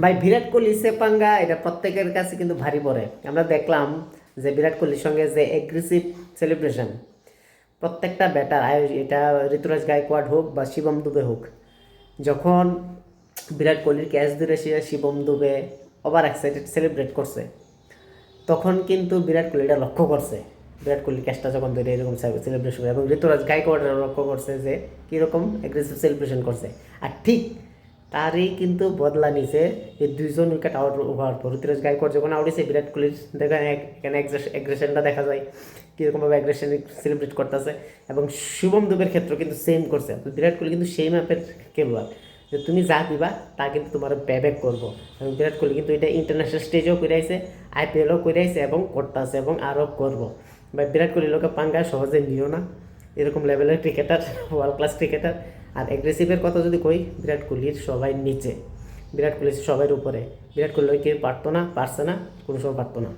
ভাই বিরাট কোহলি সে পাঙ্গা এটা প্রত্যেকের কাছে কিন্তু ভারী পড়ে। আমরা দেখলাম যে বিরাট কোহলির সঙ্গে যে এগ্রেসিভ সেলিব্রেশন প্রত্যেকটা ব্যাটার এটা ঋতুরাজ গায়কোয়াড় হোক বা শিবম দুবে হোক, যখন বিরাট কোহলির ক্যাচ ধরে সে Shivam Dube over excited celebrate করছে, তখন কিন্তু বিরাট কোহলি এটা লক্ষ্য করছে। বিরাট কোহলি ক্যাচটা যখন ধরে এরকম সেলিব্রেশন করে এবং ঋতুরাজ গায়কোয়াড় লক্ষ্য করছে যে কীরকম এগ্রেসিভ সেলিব্রেশন করছে। আর ঠিক তারই কিন্তু বদলা নিছে এই দুইজন উইকেট আউট হওয়ার পর। ঋতুরাজ গায়কোয়াড় যখন আউট হয়েছে, বিরাট কোহলির দেখেন এখানে অ্যাগ্রেশনটা দেখা যায়, কীরকমভাবে অ্যাগ্রেশন সেলিব্রেট করতেছে। এবং শুভম দুবের ক্ষেত্রে কিন্তু সেম করছে। বিরাট কোহলি কিন্তু সেই ম্যাপের খেলোয়াড়, যে তুমি যা দিবা তা কিন্তু তোমার প্যাব্যাক করবো। এবং বিরাট কোহলি কিন্তু এটা ইন্টারন্যাশনাল স্টেজেও করে আইছে, আইপিএলও করে আইছে এবং করতেছে এবং আরও করবো। বা বিরাট কোহলি লোকে পাঙ্গা সহজে নিও না, এরকম লেভেলের ক্রিকেটার, ওয়ার্ল্ড ক্লাস ক্রিকেটার। আর অ্যাগ্রেসিভের কথা যদি কই, বিরাট কোহলির সবাই নিচে, বিরাট কোহলি সবার উপরে। বিরাট কোহলি কেউ পারতো না, পারছে না, কোনো সময় পারতো না।